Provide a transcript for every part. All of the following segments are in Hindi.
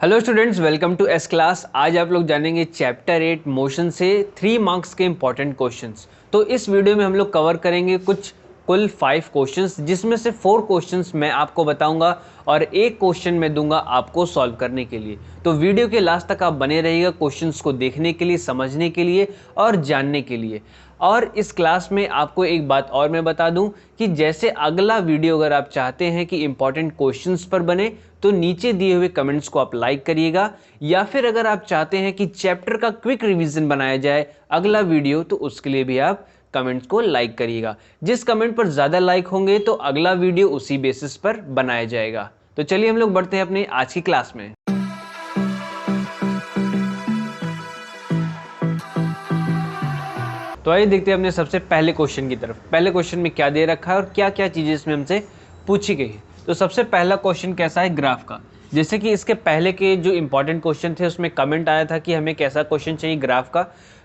Hello students, welcome to S class. आज आप लोग जानेंगे चैप्टर 8 मोशन से 3 मार्क्स के इंपॉर्टेंट क्वेश्चंस। तो इस वीडियो में हम लोग कवर करेंगे कुल 5 क्वेश्चंस, जिसमें से 4 क्वेश्चंस मैं आपको बताऊंगा और एक क्वेश्चन मैं दूंगा आपको सॉल्व करने के लिए। तो वीडियो के लास्ट तक आप बने रहिएगा क्वेश्चंस को देखने के लिए, समझने के लिए और जानने के लिए। और इस क्लास में आपको एक बात और मैं बता दूं कि जैसे अगला वीडियो अगर आप चाहते हैं कि इंपॉर्टेंट क्वेश्चंस पर बने तो नीचे दिए हुए कमेंट्स को आप लाइक करिएगा, या फिर अगर आप चाहते हैं कि चैप्टर का क्विक रिवीजन बनाया जाए अगला वीडियो तो उसके लिए भी आप कमेंट्स को लाइक करिएगा। जिस कमेंट पर ज़्यादा लाइक होंगे तो अगला वीडियो उसी बेसिस पर बनाया जाएगा। तो चलिए हम लोग बढ़ते हैं अपनी आज की क्लास में। तो आइए देखते हैं अपने सबसे पहले क्वेश्चन की तरफ। पहले क्वेश्चन में क्या दे रखा है और क्या क्या चीज़ें इसमें हमसे पूछी गई है। तो सबसे पहला क्वेश्चन कैसा है, ग्राफ का। जैसे कि इसके पहले के जो इंपॉर्टेंट क्वेश्चन थे उसमें कमेंट आया था कि हमें कैसा क्वेश्चन चाहिए ग्राफ का।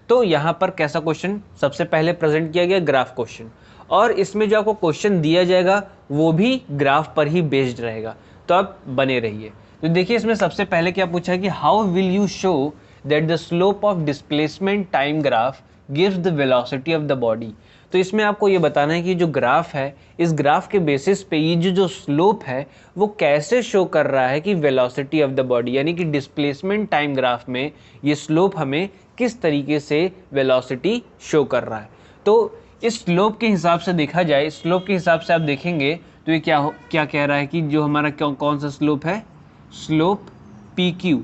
तो यहाँ पर कैसा क्वेश्चन सबसे पहले प्रेजेंट किया गया, ग्राफ क्वेश्चन। और इसमें जो आपको क्वेश्चन दिया जाएगा वो भी ग्राफ पर ही बेस्ड रहेगा, तो आप बने रहिए। तो देखिए इसमें सबसे पहले क्या पूछा है कि how will you show that the slope of displacement time graph gives the velocity of the body. तो इसमें आपको ये बताना है कि जो ग्राफ है, इस ग्राफ के बेसिस पे ये जो स्लोप है वो कैसे शो कर रहा है कि वेलोसिटी ऑफ द बॉडी, यानी कि डिस्प्लेसमेंट टाइम ग्राफ में ये स्लोप हमें किस तरीके से वेलोसिटी शो कर रहा है। तो इस स्लोप के हिसाब से देखा जाए, स्लोप के हिसाब से आप देखेंगे तो ये क्या कह रहा है कि जो हमारा कौन सा स्लोप है, slope P Q.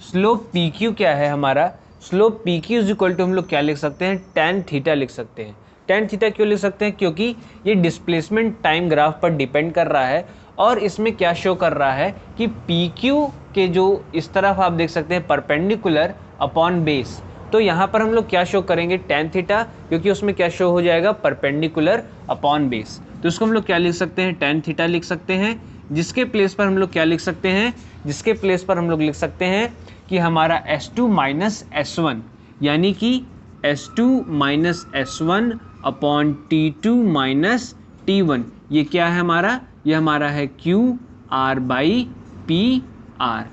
Slope P Q क्या है हमारा, slope P Q is equal to हम लोग क्या लिख सकते हैं, tan थीटा लिख सकते हैं। tan थीटा क्यों लिख सकते हैं, क्योंकि ये डिस्प्लेसमेंट टाइम ग्राफ पर डिपेंड कर रहा है। और इसमें क्या शो कर रहा है कि पी क्यू के जो इस तरफ आप देख सकते हैं परपेंडिकुलर अपॉन बेस, तो यहाँ पर हम लोग क्या शो करेंगे, tan थीटा, क्योंकि उसमें क्या शो हो जाएगा, परपेंडिकुलर अपॉन बेस। तो इसको हम लोग क्या लिख सकते हैं, tan थीटा लिख सकते हैं। जिसके प्लेस पर हम लोग क्या लिख सकते हैं, जिसके प्लेस पर हम लोग लिख सकते हैं कि हमारा S2 माइनस S1, यानी कि S2 minus S1 upon T2 minus T1, ये क्या है हमारा, ये हमारा है QR बाई PR।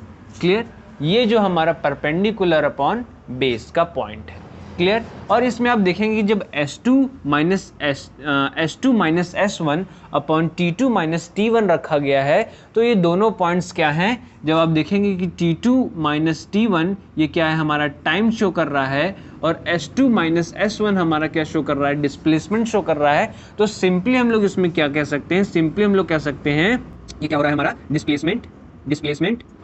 क्लियर, ये जो हमारा परपेंडिकुलर अपॉन बेस का पॉइंट है। क्लियर। और इसमें आप देखेंगे कि जब S2 minus S1 upon T2 minus T1 रखा गया है तो ये दोनों पॉइंट्स क्या हैं, जब आप देखेंगे कि T2 माइनस T1 ये क्या है, हमारा टाइम शो कर रहा है, और S2 माइनस S1 हमारा क्या शो कर रहा है, डिस्प्लेसमेंट शो कर रहा है। तो सिंपली हम लोग इसमें क्या कह सकते हैं, सिंपली हम लोग कह सकते हैं ये क्या हो रहा है हमारा, displacement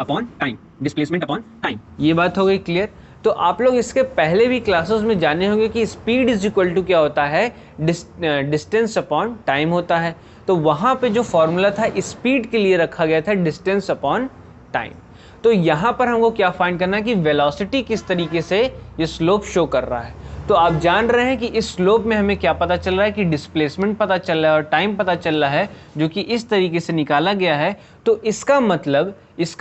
upon time, displacement upon time. ये बात हो गई क्लियर। तो आप लोग इसके पहले भी क्लासेस में जाने होंगे कि स्पीड इज इक्वल टू क्या होता है, डिस्टेंस अपॉन टाइम होता है। तो वहाँ पे जो फॉर्मूला था स्पीड के लिए रखा गया था डिस्टेंस अपॉन टाइम। तो यहाँ पर हमको क्या फाइंड करना है कि वेलोसिटी किस तरीके से ये स्लोप शो कर रहा है। तो आप जान रहे हैं कि इस स्लोप में हमें क्या पता चल रहा है कि डिस्प्लेसमेंट पता चल रहा है और टाइम पता चल रहा है, जो कि इस तरीके से निकाला गया है। तो इसका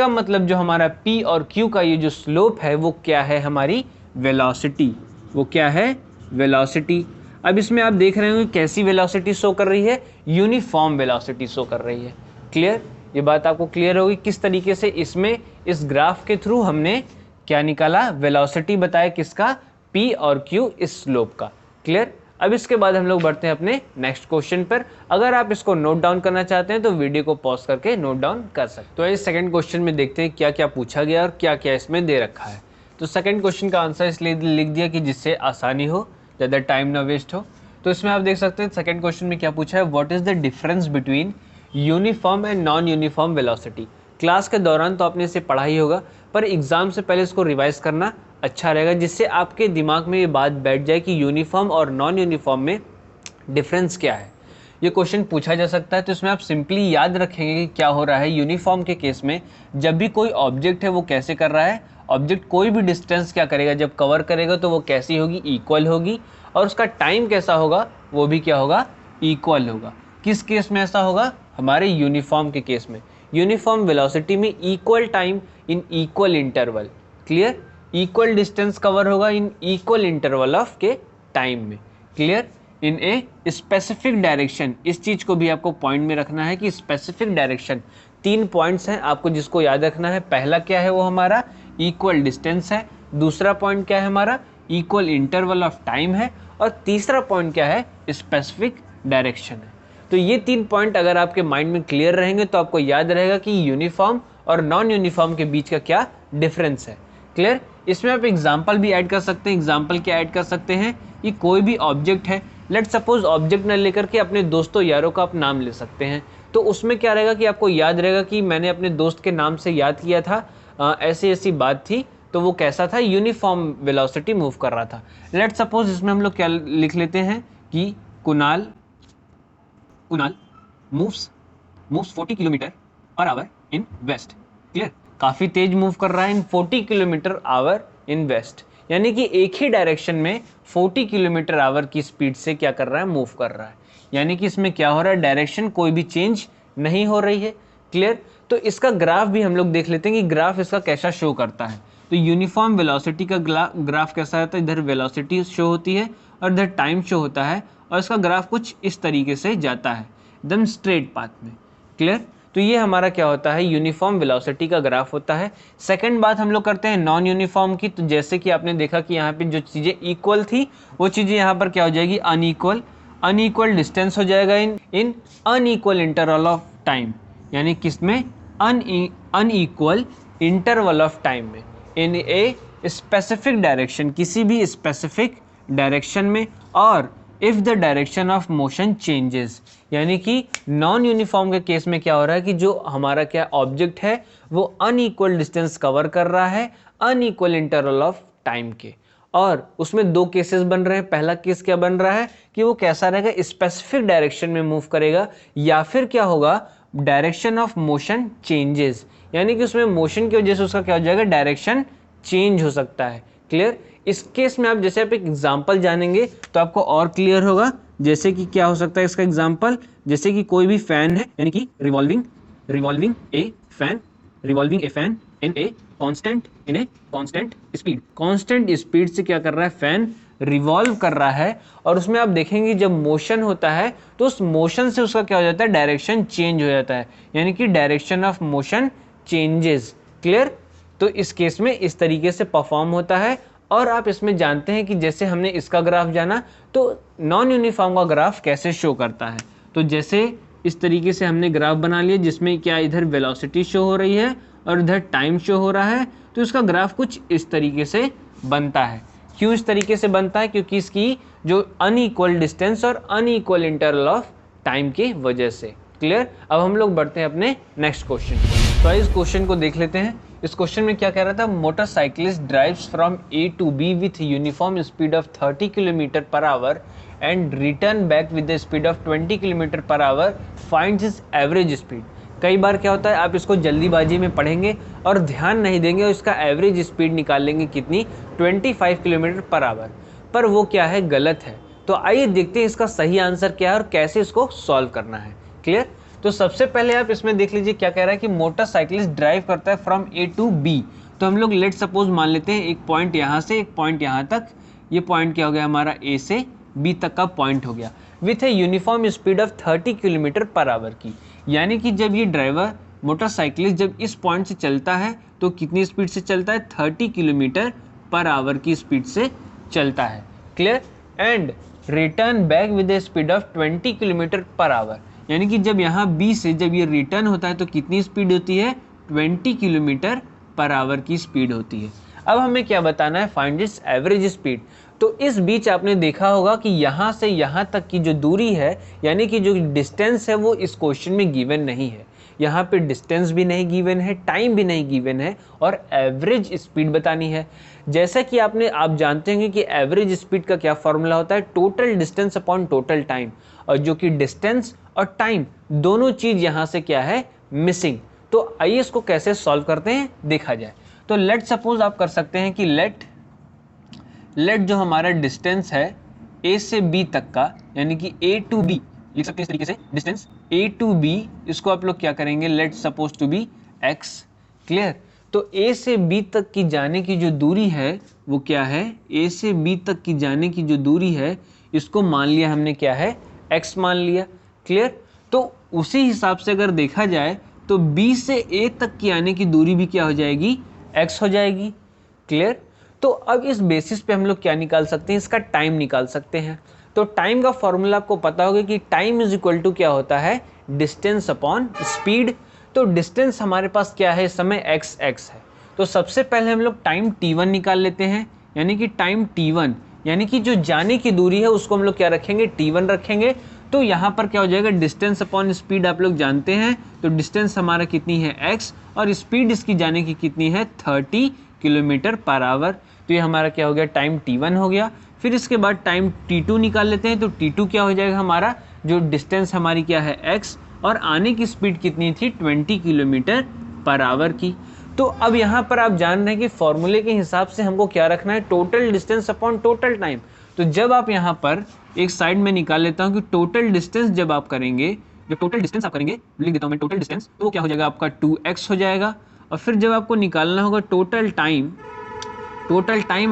मतलब जो हमारा P और Q का ये जो स्लोप है वो क्या है, हमारी वेलोसिटी। वो क्या है, वेलोसिटी। अब इसमें आप देख रहे होंगे कैसी वेलोसिटी शो कर रही है, यूनिफॉर्म वेलोसिटी शो कर रही है। क्लियर, ये बात आपको क्लियर होगी किस तरीके से इसमें इस ग्राफ के थ्रू हमने क्या निकाला, वेलोसिटी बताया किसका, P और Q इस स्लोप का। क्लियर। अब इसके बाद हम लोग बढ़ते हैं अपने नेक्स्ट क्वेश्चन पर। अगर आप इसको नोट डाउन करना चाहते हैं तो वीडियो को पॉज करके नोट डाउन कर सकते हैं। तो इस सेकंड क्वेश्चन में देखते हैं क्या क्या पूछा गया और क्या क्या इसमें दे रखा है। तो सेकंड क्वेश्चन का आंसर इसलिए लिख दिया कि जिससे आसानी हो, ज़्यादा टाइम ना वेस्ट हो। तो इसमें आप देख सकते हैं सेकंड क्वेश्चन में क्या पूछा है, what is the difference between uniform and non uniform velocity. Class के दौरान तो आपने इसे पढ़ा ही होगा, पर एग्जाम से पहले इसको रिवाइज करना अच्छा रहेगा, जिससे आपके दिमाग में ये बात बैठ जाए कि यूनिफॉर्म और नॉन यूनिफॉर्म में डिफरेंस क्या है। ये क्वेश्चन पूछा जा सकता है। तो इसमें आप सिंपली याद रखेंगे कि क्या हो रहा है, यूनिफॉर्म के केस में जब भी कोई ऑब्जेक्ट है वो कैसे कर रहा है, ऑब्जेक्ट कोई भी डिस्टेंस क्या करेगा, जब कवर करेगा तो वो कैसी होगी, इक्वल होगी, और उसका टाइम कैसा होगा, वो भी क्या होगा, इक्वल होगा। किस केस में ऐसा होगा, हमारे यूनिफॉर्म के केस में। यूनिफॉर्म वेलोसिटी में equal time in equal interval. Clear, equal distance cover होगा इन इक्वल इंटरवल ऑफ के टाइम में। Clear, in a specific direction. इस चीज को भी आपको पॉइंट में रखना है कि स्पेसिफिक डायरेक्शन 3 पॉइंट्स हैं आपको जिसको याद रखना है। पहला क्या है वो हमारा इक्वल डिस्टेंस है, दूसरा पॉइंट क्या है हमारा इक्वल इंटरवल ऑफ टाइम है, और तीसरा पॉइंट क्या है स्पेसिफिक डायरेक्शन है। तो ये 3 पॉइंट अगर आपके माइंड में क्लियर रहेंगे तो आपको याद रहेगा कि यूनिफॉर्म और नॉन यूनिफॉर्म के बीच का क्या डिफरेंस है। क्लियर? इसमें आप एग्जाम्पल भी ऐड कर सकते हैं। एग्जाम्पल क्या ऐड कर सकते हैं कि कोई भी ऑब्जेक्ट है, लेट सपोज ऑब्जेक्ट न लेकर के अपने दोस्तों यारों का आप नाम ले सकते हैं। तो उसमें क्या रहेगा कि आपको याद रहेगा कि मैंने अपने दोस्त के नाम से याद किया था, ऐसी ऐसी बात थी, तो वो कैसा था, यूनिफॉर्म वेलोसिटी मूव कर रहा था। लेट सपोज इसमें हम लोग क्या लिख लेते हैं कि Kunal moves 40 kilometre per hour in west. Clear? काफी तेज मूव कर रहा है in 40 kilometre hour in west, यानी कि एक ही डायरेक्शन में 40 किलोमीटर आवर की स्पीड से क्या कर रहा है, मूव कर रहा है। यानी कि इसमें क्या हो रहा है, डायरेक्शन कोई भी चेंज नहीं हो रही है। क्लियर? तो इसका ग्राफ भी हम लोग देख लेते हैं कि ग्राफ इसका कैसा शो करता है। तो यूनिफॉर्म वेलोसिटी का ग्राफ कैसा होता है, इधर वेलोसिटी शो होती है और इधर टाइम शो होता है, और इसका ग्राफ कुछ इस तरीके से जाता है एकदम स्ट्रेट पाथ में। क्लियर? तो ये हमारा क्या होता है, यूनिफॉर्म वेलोसिटी का ग्राफ होता है। सेकंड बात हम लोग करते हैं नॉन यूनिफॉर्म की। तो जैसे कि आपने देखा कि यहाँ पे जो चीज़ें इक्वल थी वो चीज़ें यहाँ पर क्या हो जाएगी, अनइक्वल डिस्टेंस हो जाएगा इन अनइक्वल इंटरवल ऑफ टाइम, यानी किसमें, अनइक्वल इंटरवल ऑफ टाइम में, इन ए स्पेसिफिक डायरेक्शन, किसी भी स्पेसिफिक डायरेक्शन में, और if the direction of motion changes, यानी कि नॉन यूनिफॉर्म के केस में क्या हो रहा है कि जो हमारा क्या ऑब्जेक्ट है वो अनइक्वल डिस्टेंस कवर कर रहा है अनइक्वल इंटरवल ऑफ टाइम के, और उसमें 2 केसेस बन रहे हैं। पहला केस क्या बन रहा है कि वो कैसा रहेगा, स्पेसिफिक डायरेक्शन में मूव करेगा, या फिर क्या होगा, डायरेक्शन ऑफ मोशन चेंजेस, यानी कि उसमें मोशन की वजह से उसका क्या हो जाएगा, डायरेक्शन चेंज हो सकता है। क्लियर? इस केस में आप जैसे आप एक एग्जांपल जानेंगे तो आपको और क्लियर होगा। जैसे कि क्या हो सकता है इसका एग्जांपल, जैसे कि कोई भी फैन है, यानी कि revolving A fan in a constant speed. Constant speed से क्या कर रहा है, फैन रिवॉल्व कर रहा है, और उसमें आप देखेंगे जब मोशन होता है तो उस मोशन से उसका क्या हो जाता है, डायरेक्शन चेंज हो जाता है, यानी कि direction of motion changes. Clear? तो इस केस में इस तरीके से परफॉर्म होता है। और आप इसमें जानते हैं कि जैसे हमने इसका ग्राफ जाना तो नॉन यूनिफॉर्म का ग्राफ कैसे शो करता है। तो जैसे इस तरीके से हमने ग्राफ बना लिया जिसमें क्या इधर वेलोसिटी शो हो रही है और इधर टाइम शो हो रहा है, तो इसका ग्राफ कुछ इस तरीके से बनता है। क्यों इस तरीके से बनता है, क्योंकि इसकी जो अनइक्वल डिस्टेंस और अनइक्वल इंटरवल ऑफ टाइम की वजह से। क्लियर? अब हम लोग बढ़ते हैं अपने नेक्स्ट क्वेश्चन को। तो इस क्वेश्चन को देख लेते हैं। इस क्वेश्चन में क्या कह रहा था, motorcyclist drives from A to B with uniform speed of 30 kilometre per hour and return back with the speed of 20 kilometre per hour, finds his average speed. कई बार क्या होता है, आप इसको जल्दीबाजी में पढ़ेंगे और ध्यान नहीं देंगे और इसका एवरेज स्पीड निकाल लेंगे कितनी, 25 किलोमीटर पर आवर, पर वो क्या है, गलत है। तो आइए देखते हैं इसका सही आंसर क्या है और कैसे इसको सॉल्व करना है। क्लियर? तो सबसे पहले आप इसमें देख लीजिए क्या कह रहा है कि मोटरसाइकिलिस्ट ड्राइव करता है फ्रॉम ए टू बी। तो हम लोग लेट सपोज मान लेते हैं एक पॉइंट यहाँ से एक पॉइंट यहाँ तक, ये पॉइंट क्या हो गया हमारा, ए से बी तक का पॉइंट हो गया, with a uniform speed of 30 kilometre per our की। यानी कि जब ये ड्राइवर मोटरसाइकिलिस्ट जब इस पॉइंट से चलता है तो कितनी स्पीड से चलता है, 30 किलोमीटर पर आवर की स्पीड से चलता है। Clear? And return back with A speed of 20 kilometre per our, यानी कि जब यहाँ बी से जब ये रिटर्न होता है तो कितनी स्पीड होती है, 20 किलोमीटर पर आवर की स्पीड होती है। अब हमें क्या बताना है, फाइंड इट्स एवरेज स्पीड। तो इस बीच आपने देखा होगा कि यहाँ से यहाँ तक की जो दूरी है, यानी कि जो डिस्टेंस है वो इस क्वेश्चन में गिवन नहीं है। यहाँ पे डिस्टेंस भी नहीं गिवन है, टाइम भी नहीं गिवन है, और एवरेज स्पीड बतानी है। जैसा कि आप जानते हैं कि एवरेज स्पीड का क्या फॉर्मूला होता है, total distance upon total time, और जो कि डिस्टेंस और टाइम दोनों चीज यहाँ से क्या है, मिसिंग। तो आइए इसको कैसे सॉल्व करते हैं देखा जाए। तो लेट सपोज आप कर सकते हैं कि लेट जो हमारा डिस्टेंस है ए से बी तक का, यानी कि ए टू बी लिख सकते हैं इस तरीके से, डिस्टेंस ए टू बी, इसको आप लोग क्या करेंगे, let suppose to be X. Clear? तो ए से बी तक की जाने की जो दूरी है वो क्या है, ए से बी तक की जाने की जो दूरी है इसको मान लिया हमने क्या है, एक्स मान लिया। क्लियर? तो उसी हिसाब से अगर देखा जाए तो B से A तक की आने की दूरी भी क्या हो जाएगी, x हो जाएगी। क्लियर। तो अब इस बेसिस पे हम लोग क्या निकाल सकते हैं, इसका टाइम निकाल सकते हैं। तो टाइम का फॉर्मूला आपको पता होगा कि टाइम इज इक्वल टू क्या होता है, डिस्टेंस अपॉन स्पीड। तो डिस्टेंस हमारे पास क्या है इस समय, x है। तो सबसे पहले हम लोग टाइम t1 निकाल लेते हैं, यानी कि टाइम t1 यानी कि जो जाने की दूरी है उसको हम लोग क्या रखेंगे, t1 रखेंगे। तो यहाँ पर क्या हो जाएगा, डिस्टेंस अपॉन स्पीड आप लोग जानते हैं। तो डिस्टेंस हमारा कितनी है, x, और स्पीड इसकी जाने की कितनी है, 30 किलोमीटर पर आवर। तो ये हमारा क्या हो गया, टाइम t1 हो गया। फिर इसके बाद टाइम t2 निकाल लेते हैं। तो t2 क्या हो जाएगा हमारा, जो डिस्टेंस हमारी क्या है x, और आने की स्पीड कितनी थी, 20 किलोमीटर पर आवर की। तो अब यहाँ पर आप जान रहे हैं कि फॉर्मूले के हिसाब से हमको क्या रखना है, total distance upon total time. तो जब आप यहाँ पर एक साइड में निकाल लेता हूँ कि टोटल डिस्टेंस जब आप करेंगे, जब टोटल डिस्टेंस आप करेंगे, लिख देता हूँ मैं टोटल डिस्टेंस, तो क्या हो जाएगा आपका 2x हो जाएगा। और फिर जब आपको निकालना होगा टोटल टाइम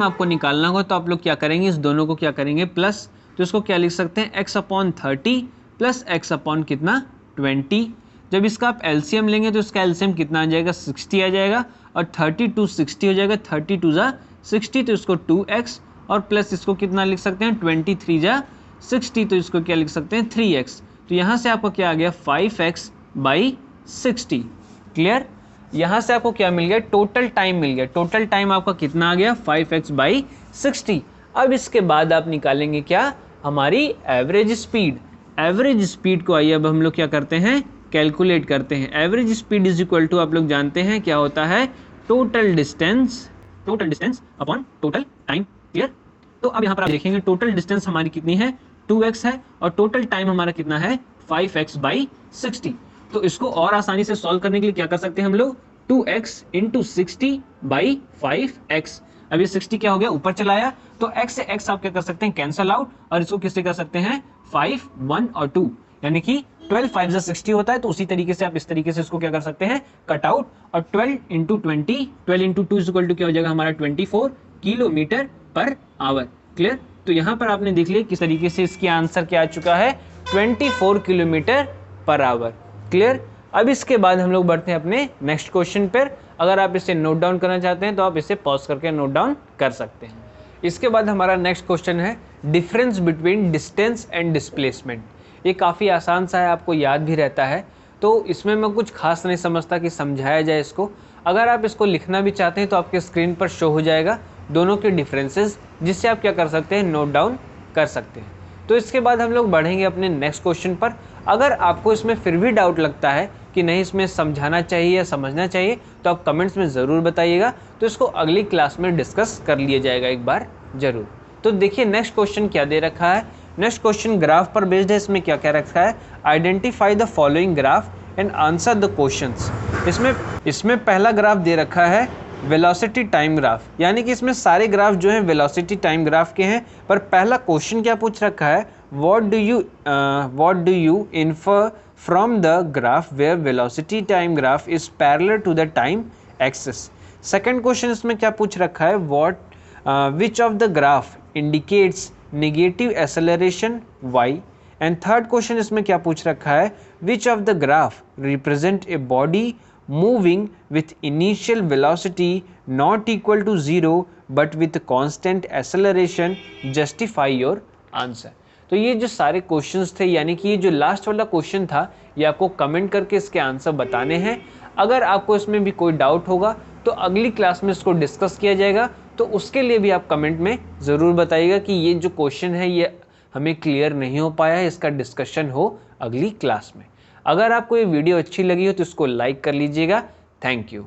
आपको निकालना होगा, तो आप लोग क्या करेंगे, इस दोनों को क्या करेंगे, प्लस। तो इसको क्या लिख सकते हैं, x upon 30 plus x upon कितना, 20। जब इसका आप एलसीएम लेंगे तो इसका एलसीएम कितना आ जाएगा, 60 आ जाएगा। और 32 60 हो जाएगा, 32 जा 60, तो इसको 2x, और प्लस इसको कितना लिख सकते हैं, 23 जा 60, तो इसको क्या लिख सकते हैं, 3x। तो यहाँ से आपको क्या आ गया, 5x बाई 60। क्लियर। यहाँ से आपको क्या मिल गया, टोटल टाइम मिल गया। टोटल टाइम आपका कितना आ गया, 5x बाई 60। अब इसके बाद आप निकालेंगे क्या, हमारी एवरेज स्पीड। एवरेज स्पीड को आइए अब हम लोग क्या करते हैं, कैलकुलेट करते हैं। Average speed is equal to, आप लोग जानते हैं क्या होता है, total distance upon total time. Clear. तो अब यहाँ पर आप देखेंगे टोटल डिस्टेंस हमारी कितनी है, 2x है, और टोटल टाइम हमारा कितना है, 5x बाई 60। तो इसको और आसानी से सॉल्व करने के लिए क्या कर सकते हैं हम लोग, 2x इंटू 60 बाई 5x। अब ये 60 क्या हो गया, ऊपर चलाया, तो x से x आप क्या कर सकते हैं, कैंसल आउट, और इसको किससे कर सकते हैं, 5, 1 और 2, यानी कि 12 5 जा 60 होता है। तो उसी तरीके से आप इस तरीके से इसको क्या कर सकते हैं, कट आउट। और 12 इंटू 20, 12 इंटू 2 इक्वल टू क्या हो जाएगा हमारा, 24 किलोमीटर पर आवर। क्लियर। तो यहाँ पर आपने देख लिया किस तरीके से इसकी आंसर क्या आ चुका है, 24 किलोमीटर पर आवर। क्लियर। अब इसके बाद हम लोग बढ़ते हैं अपने नेक्स्ट क्वेश्चन पर। अगर आप इसे नोट डाउन करना चाहते हैं तो आप इसे पॉज करके नोट डाउन कर सकते हैं। इसके बाद हमारा नेक्स्ट क्वेश्चन है difference between distance and displacement. ये काफ़ी आसान सा है, आपको याद भी रहता है, तो इसमें मैं कुछ खास नहीं समझता कि समझाया जाए इसको। अगर आप इसको लिखना भी चाहते हैं तो आपके स्क्रीन पर शो हो जाएगा दोनों के डिफरेंसेस, जिससे आप क्या कर सकते हैं, नोट डाउन कर सकते हैं। तो इसके बाद हम लोग बढ़ेंगे अपने नेक्स्ट क्वेश्चन पर। अगर आपको इसमें फिर भी डाउट लगता है कि नहीं इसमें समझाना चाहिए या समझना चाहिए, तो आप कमेंट्स में ज़रूर बताइएगा, तो इसको अगली क्लास में डिस्कस कर लिया जाएगा एक बार ज़रूर। तो देखिए नेक्स्ट क्वेश्चन क्या दे रखा है। नेक्स्ट क्वेश्चन ग्राफ पर बेस्ड है। इसमें क्या क्या रखा है, identify the following graph and answer the questions. इसमें पहला ग्राफ दे रखा है वेलोसिटी टाइम ग्राफ, यानी कि इसमें सारे ग्राफ जो हैं वेलोसिटी टाइम ग्राफ के हैं। पर पहला क्वेश्चन क्या पूछ रखा है, what do you infer from the graph where velocity time graph is parallel to the time axis. Second question इसमें क्या पूछ रखा है, which of the graph indicates negative acceleration y। And third question इसमें क्या पूछ रखा है, which of the graph represent a body moving with initial velocity not equal to 0 but with constant acceleration, justify your answer। तो ये जो सारे क्वेश्चंस थे, यानी कि ये जो लास्ट वाला क्वेश्चन था, ये आपको कमेंट करके इसके आंसर बताने हैं। अगर आपको इसमें भी कोई डाउट होगा तो अगली क्लास में इसको डिस्कस किया जाएगा, तो उसके लिए भी आप कमेंट में ज़रूर बताइएगा कि ये जो क्वेश्चन है ये हमें क्लियर नहीं हो पाया है, इसका डिस्कशन हो अगली क्लास में। अगर आपको ये वीडियो अच्छी लगी हो तो इसको लाइक कर लीजिएगा। Thank you.